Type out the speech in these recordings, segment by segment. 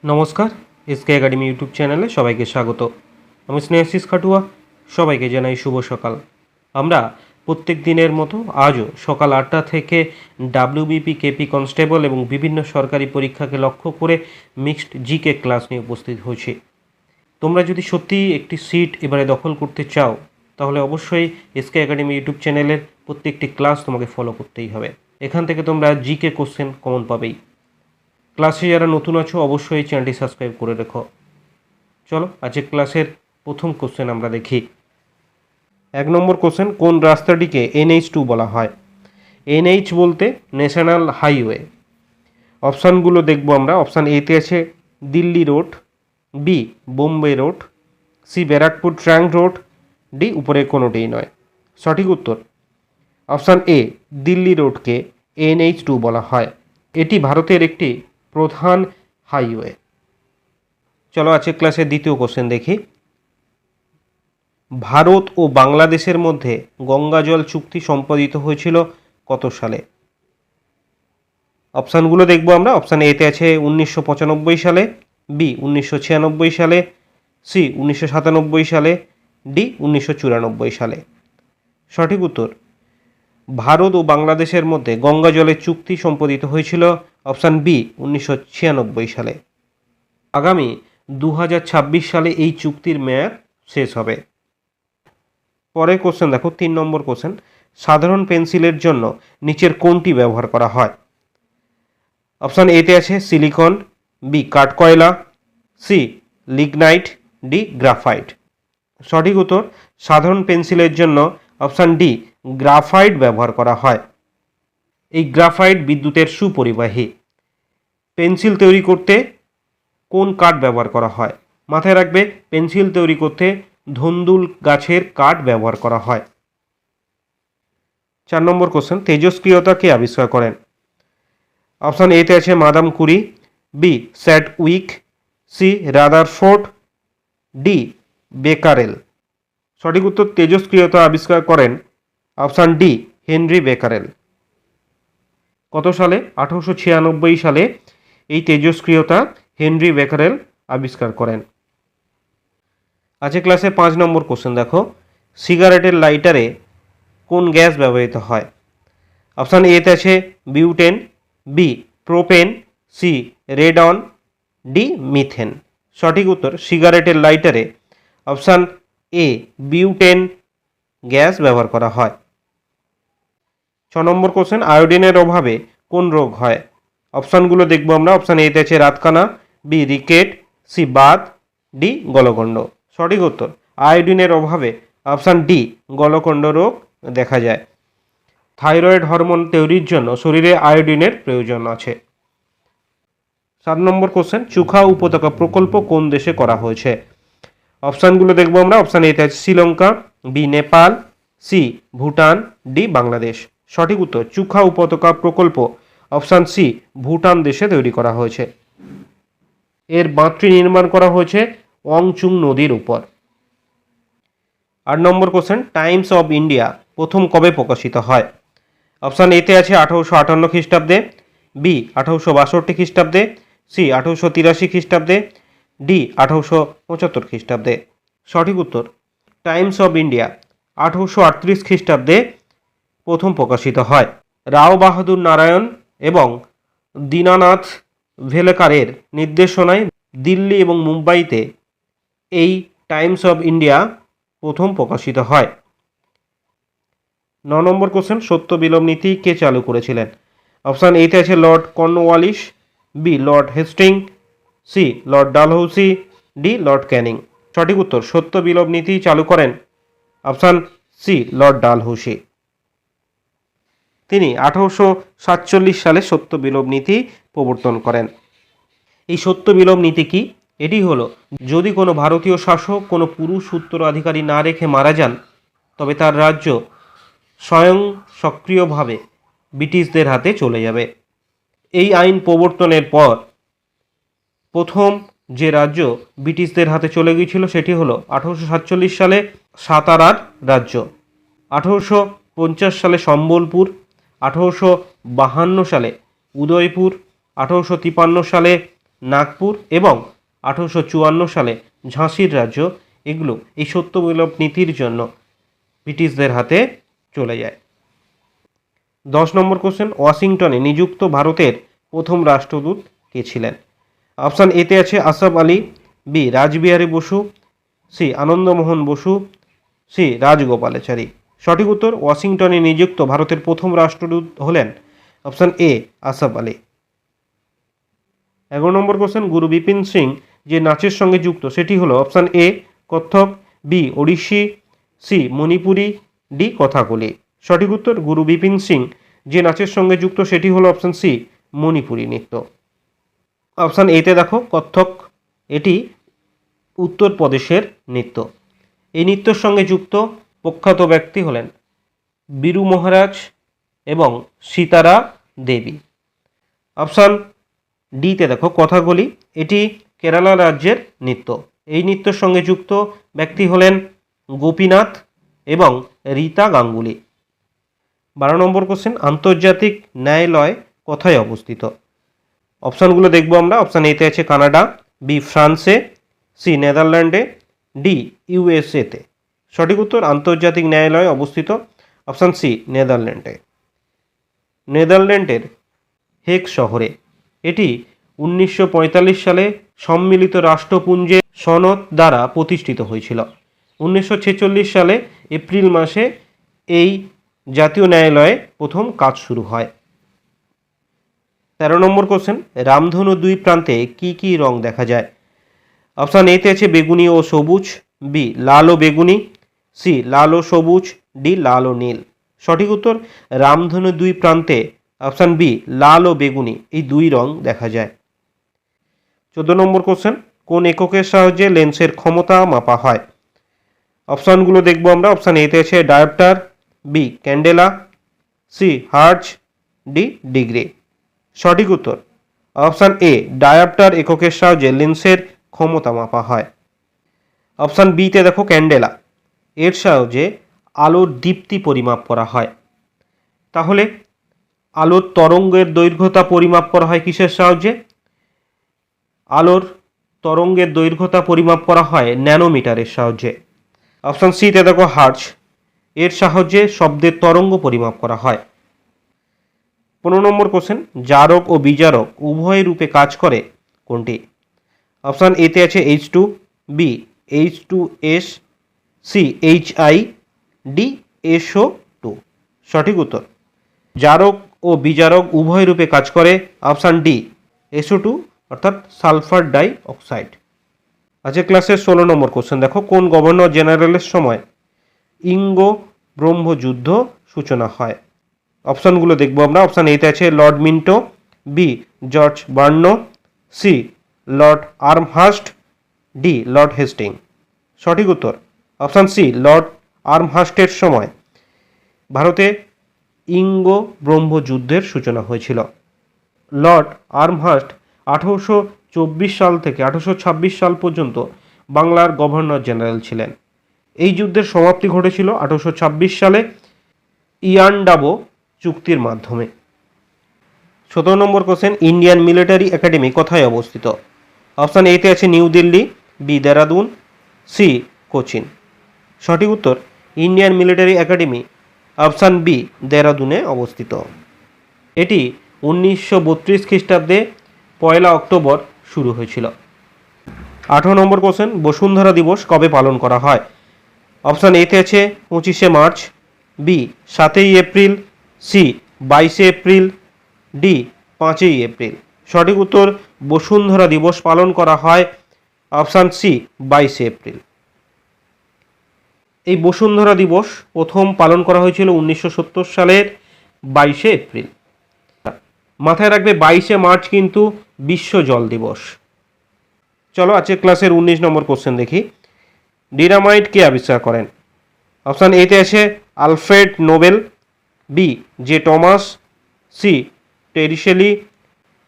নমস্কার, SK academy YouTube চ্যানেলে সবাইকে স্বাগত। আমি স্নেহাশিস খাটুয়া, সবাইকে জানাই শুভ সকাল। আমরা প্রত্যেক দিনের মতো আজও সকাল 8টা থেকে ডাব্লিউবিপি, কেপি কনস্টেবল এবং বিভিন্ন সরকারি পরীক্ষাকে লক্ষ্য করে মিক্সড জিকে ক্লাস নিয়ে উপস্থিত হয়েছি। তোমরা যদি সত্যিই একটি সিট এবারে দখল করতে চাও, তাহলে অবশ্যই এসকে একাডেমি ইউটিউব চ্যানেলের প্রত্যেকটি ক্লাস তোমাকে ফলো করতেই হবে। এখান থেকে তোমরা জিকে কোশ্চেন কমন পাবেই। ক্লাসে যারা নতুন আছো অবশ্যই চ্যানেলটি সাবস্ক্রাইব করে রেখো। চলো আজকের ক্লাসের প্রথম কোশ্চেন আমরা দেখি। 1 নম্বর কোশ্চেন, কোন রাস্তাটিকে NH2 বলা হয়? NH বলতে ন্যাশনাল হাইওয়ে। অপশানগুলো দেখব আমরা। অপশান এতে আছে Delhi road, B Bombay road, C Barrackpore trunk road, D উপরে কোনোটিই নয়। সঠিক উত্তর অপশান এ, দিল্লি রোডকে NH2 বলা হয়। এটি ভারতের একটি প্রধান হাইওয়ে। চলো আজকের ক্লাসের দ্বিতীয় কোশ্চেন দেখি। ভারত ও বাংলাদেশের মধ্যে গঙ্গা জল চুক্তি সম্পাদিত হয়েছিল কত সালে? অপশানগুলো দেখব আমরা। অপশান এতে আছে 1995 সালে, বি 1996 সালে, সি 1997 সালে, ডি 1994 সালে। সঠিক উত্তর ভারত ও বাংলাদেশের মধ্যে গঙ্গা জলের চুক্তি সম্পাদিত হয়েছিল অপশান বি 1996 সালে। আগামী 2026 সালে এই চুক্তির মেয়াদ শেষ হবে। পরের কোশ্চেন দেখো, 3 নম্বর কোশ্চেন, সাধারণ পেন্সিলের জন্য নিচের কোনটি ব্যবহার করা হয়? অপশান এতে আছে সিলিকন, বি কাঠকয়লা, সি লিগনাইট, ডি গ্রাফাইট। সঠিক উত্তর সাধারণ পেন্সিলের জন্য অপশান ডি গ্রাফাইট ব্যবহার করা হয়। এই গ্রাফাইট বিদ্যুতের সুপরিবাহী। পেন্সিল তৈরি করতে কোন কাঠ ব্যবহার করা হয়? মাথায় রাখবে, পেন্সিল তৈরি করতে ধন্দুল গাছের কাঠ ব্যবহার করা হয়। 4 নম্বর কোশ্চেন, তেজস্ক্রিয়তা কে আবিষ্কার করেন? অপশান এতে আছে Madam Curie, B Chadwick, C Rutherford, D Becquerel. সঠিক উত্তর তেজস্ক্রিয়তা আবিষ্কার করেন অপশান ডি হেনরি বেকারেল। কত সালে? 1896 সালে এই তেজস্ক্রিয়তা হেনরি বেকারেল আবিষ্কার করেন। আজকে ক্লাসে 5 নম্বর কোশ্চেন দেখো, সিগারেটের লাইটারে কোন গ্যাস ব্যবহৃত হয়? অপশান এতে আছে butane, B propane, C radon, D methane. সঠিক উত্তর সিগারেটের লাইটারে অপশান এ বিউটেন গ্যাস ব্যবহার করা হয়। 6 নম্বর কোশ্চেন, আয়োডিনের অভাবে কোন রোগ হয়? অপশানগুলো দেখব আমরা। অপশান এতে আছে রাতকানা, B rickets, C Baat, D গলগণ্ড। সঠিক উত্তর আয়োডিনের অভাবে অপশান ডি গলগণ্ড রোগ দেখা যায়। থাইরয়েড হরমোন তৈরির জন্য শরীরে আয়োডিনের প্রয়োজন আছে। 7 নম্বর কোশ্চেন, চুখা উপত্যকা প্রকল্প কোন দেশে করা হয়েছে? অপশানগুলো দেখব আমরা। অপশান এতে আছে Sri Lanka, B Nepal, C Bhutan, D Bangladesh. সঠিক উত্তর চুখা উপত্যকা প্রকল্প অপশান সি ভুটান দেশে তৈরি করা হয়েছে। এর বাঁধটি নির্মাণ করা হয়েছে অংচুং নদীর উপর। 8 নম্বর কোশ্চেন, টাইমস অব ইন্ডিয়া প্রথম কবে প্রকাশিত হয়? অপশান এতে আছে 1858 খ্রিস্টাব্দে, বি 1862 খ্রিস্টাব্দে, সি 1883 খ্রিস্টাব্দে, ডি 1875 খ্রিস্টাব্দে। সঠিক উত্তর টাইমস অব ইন্ডিয়া 1838 খ্রিস্টাব্দে প্রথম প্রকাশিত হয়। রাও বাহাদুর নারায়ণ এবং দীনানাথ ভেলকারের নির্দেশনায় দিল্লি এবং মুম্বাইতে এই টাইমস অব ইন্ডিয়া প্রথম প্রকাশিত হয়। 9 নম্বর কোশ্চেন, সত্য বিলোপ নীতি কে চালু করেছিলেন? অপশান এতে আছে lord Cornwallis, B lord Hasting, C lord Dalhousie, D lord Canning. সঠিক উত্তর সত্য বিলোপ নীতি চালু করেন অপশান সি লর্ড ডালহৌসি। তিনি 1847 সালে সত্য বিলোপ নীতি প্রবর্তন করেন। এই সত্য বিলোপ নীতি কি? এটি হলো, যদি কোনো ভারতীয় শাসক কোনো পুরুষ উত্তরাধিকারী না রেখে মারা যান, তবে তার রাজ্য স্বয়ং সক্রিয়ভাবে ব্রিটিশদের হাতে চলে যাবে। এই আইন প্রবর্তনের পর প্রথম যে রাজ্য ব্রিটিশদের হাতে চলে গিয়েছিল সেটি হলো 1847 সালে সাতারার রাজ্য, 1850 সালে সম্বলপুর, 1852 সালে উদয়পুর, 1853 সালে নাগপুর এবং 1854 সালে ঝাঁসির রাজ্য, এগুলো এই সত্যমূলক নীতির জন্য ব্রিটিশদের হাতে চলে যায়। 10 নম্বর কোশ্চেন, ওয়াশিংটনে নিযুক্ত ভারতের প্রথম রাষ্ট্রদূত কে ছিলেন? অপশান এতে আছে Asaf Ali, B Rash Behari Bose, C Ananda Mohan Bose, C Rajagopalachari. সঠিক উত্তর, ওয়াশিংটনে নিযুক্ত ভারতের প্রথম রাষ্ট্রদূত হলেন অপশান এ আসফ আলী। 11 নম্বর কোশ্চেন, গুরু বিপিন সিং যে নাচের সঙ্গে যুক্ত সেটি হলো option A Kathak, B Odissi, C Manipuri, D Kathakali. সঠিক উত্তর, গুরু বিপিন সিং যে নাচের সঙ্গে যুক্ত সেটি হলো অপশান সি মণিপুরি নৃত্য। অপশান এতে দেখো কত্থক, এটি উত্তরপ্রদেশের নৃত্য। এই নৃত্যের সঙ্গে যুক্ত প্রখ্যাত ব্যক্তি হলেন বীরু মহারাজ এবং সীতারা দেবী। অপশান ডিতে দেখো কথাকলি, এটি কেরালা রাজ্যের নৃত্য। এই নৃত্যের সঙ্গে যুক্ত ব্যক্তি হলেন গোপীনাথ এবং রীতা গাঙ্গুলি। 12 নম্বর কোশ্চেন, আন্তর্জাতিক ন্যায়ালয় কোথায় অবস্থিত? অপশানগুলো দেখবো আমরা। অপশান এতে আছে কানাডা, বি ফ্রান্সে, সি নেদারল্যান্ডে, ডি ইউএসএতে। সঠিক উত্তর, আন্তর্জাতিক ন্যায়ালয় অবস্থিত অপশান সি নেদারল্যান্ডে। নেদারল্যান্ডের হেগ শহরে। এটি 1945 সালে সম্মিলিত রাষ্ট্রপুঞ্জের সনদ দ্বারা প্রতিষ্ঠিত হয়েছিল। 1946 সালে এপ্রিল মাসে এই জাতীয় ন্যায়ালয়ে প্রথম কাজ শুরু হয়। 13 নম্বর কোশ্চেন, রামধনু দুই প্রান্তে কি কি রং দেখা যায়? অপশান এতে আছে বেগুনি ও সবুজ, বি লাল ও বেগুনি, সি লাল ও সবুজ, ডি লাল ও নীল। সঠিক উত্তর, রামধনু দুই প্রান্তে অপশান বি লাল ও বেগুনি এই দুই রং দেখা যায়। 14 নম্বর কোশ্চেন, কোন এককের সাহায্যে লেন্সের ক্ষমতা মাপা হয়? অপশানগুলো দেখবো আমরা। অপশান এতে আছে dioptre, B candela, C hertz, D degree. সঠিক উত্তর, অপশান এ ডায়োপ্টার এককের সাহায্যে লেন্সের ক্ষমতা মাপা হয়। অপশান বিতে দেখো ক্যান্ডেলা, এর সাহায্যে আলোর দীপ্তি পরিমাপ করা হয়। তাহলে আলোর তরঙ্গের দৈর্ঘ্যতা পরিমাপ করা হয় কিসের সাহায্যে? আলোর তরঙ্গের দৈর্ঘ্যতা পরিমাপ করা হয় ন্যানোমিটারের সাহায্যে। অপশান সিতে দেখো হার্জ, এর সাহায্যে শব্দের তরঙ্গ পরিমাপ করা হয়। 15 নম্বর কোশ্চেন, জারক ও বিজারক উভয় রূপে কাজ করে কোনটি? অপশান এতে আছে H2, B H2S, C HI, D SO2। সঠিক উত্তর, জারক ও বিজারক উভয় রূপে কাজ করে অপশান ডি SO2 অর্থাৎ সালফার ডাই অক্সাইড। আজকে ক্লাসের 16 নম্বর কোশ্চেন দেখো, কোন গভর্নর জেনারেলের সময় ইঙ্গ ব্রহ্মযুদ্ধ সূচনা হয়? অপশানগুলো দেখবো আমরা। অপশান এতে আছে Lord Minto, B George Barlow, C Lord Amherst, D Lord Hasting. সঠিক উত্তর, অপশান সি লর্ড আর্মহার্স্টের সময় ভারতে ইঙ্গ ব্রহ্মযুদ্ধের সূচনা হয়েছিল। লর্ড আর্মহার্স্ট 1824 সাল থেকে 1826 সাল পর্যন্ত বাংলার গভর্নর জেনারেল ছিলেন। এই যুদ্ধের সমাপ্তি ঘটেছিল 1826 সালে ইয়ান্ডাবো চুক্তির মাধ্যমে। 17 নম্বর কোশ্চেন, ইন্ডিয়ান মিলিটারি একাডেমি কোথায় অবস্থিত? অপশান এতে আছে New Delhi, B Dehradun, C Cochin. সঠিক উত্তর, Indian military academy option B দেরাদুনে অবস্থিত। এটি 1932 খ্রিস্টাব্দে 1 অক্টোবর শুরু হয়েছিল। 18 নম্বর কোশ্চেন, বসুন্ধরা দিবস কবে পালন করা হয়? অপশান এতে আছে 25শে মার্চ, বি 7ই এপ্রিল, সি 22শে এপ্রিল, ডি 5ই এপ্রিল। সঠিক উত্তর, বসুন্ধরা দিবস পালন করা হয় অপশান সি 22শে এপ্রিল। এই বসুন্ধরা দিবস প্রথম পালন করা হয়েছিল 1970 সালের 22শে এপ্রিল। মাথায় রাখবে 22শে মার্চ কিন্তু বিশ্ব জল দিবস। চলো আজকে ক্লাসের 19 নম্বর কোশ্চেন দেখি। ডিনামাইট কে আবিষ্কার করেন? অপশান এতে আছে Alfred Nobel, B J Thomas, C Terry Shelley,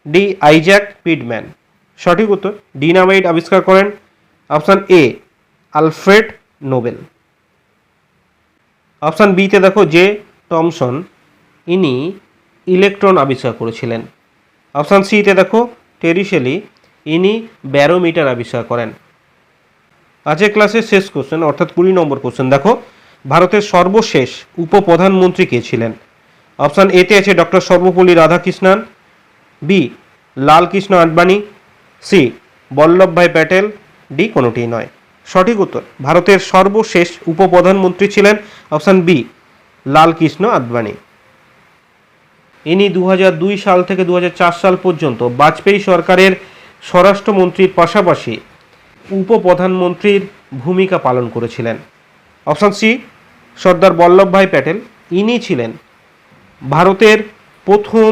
D Isaac Pitman. সঠিক উত্তর, ডিনামাইট আবিষ্কার করেন option A Alfred Nobel. Option বিতে দেখো জে টমসন, ইনি ইলেকট্রন আবিষ্কার করেছিলেন। অপশান সিতে দেখো টেরি শেলি, ইনি ব্যারোমিটার আবিষ্কার করেন। আজকের ক্লাসের শেষ কোশ্চেন অর্থাৎ 20 নম্বর কোশ্চেন দেখো, ভারতের সর্বশেষ উপপ্রধানমন্ত্রী কে ছিলেন? অপশান এতে আছে doctor Sarvepalli Radhakrishnan, B Lal Krishna Advani, C Vallabhbhai Patel, D কোনোটিই নয়। সঠিক উত্তর ভারতের সর্বশেষ উপপ্রধানমন্ত্রী ছিলেন অপশান বি লালকৃষ্ণ আডবাণী। ইনি 2002 সাল থেকে 2004 সাল পর্যন্ত বাজপেয়ী সরকারের স্বরাষ্ট্রমন্ত্রীর পাশাপাশি উপপ্রধানমন্ত্রীর ভূমিকা পালন করেছিলেন। অপশান সি সর্দার বল্লভভাই প্যাটেল, ইনি ছিলেন ভারতের প্রথম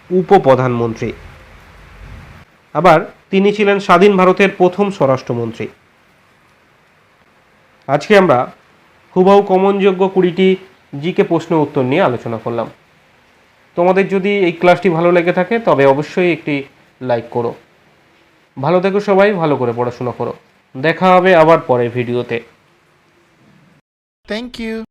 উপপ্রধানমন্ত্রী। আবার তিনি ছিলেন স্বাধীন ভারতের প্রথম স্বরাষ্ট্রমন্ত্রী। আজকে আমরা হুবহু কমনযোগ্য 20টি জিকে প্রশ্ন উত্তর নিয়ে আলোচনা করলাম। তোমাদের যদি এই ক্লাসটি ভালো লেগে থাকে তবে অবশ্যই একটি লাইক করো। ভালো থেকো সবাই, ভালো করে পড়াশোনা করো। দেখা হবে আবার পরের ভিডিওতে। Thank you.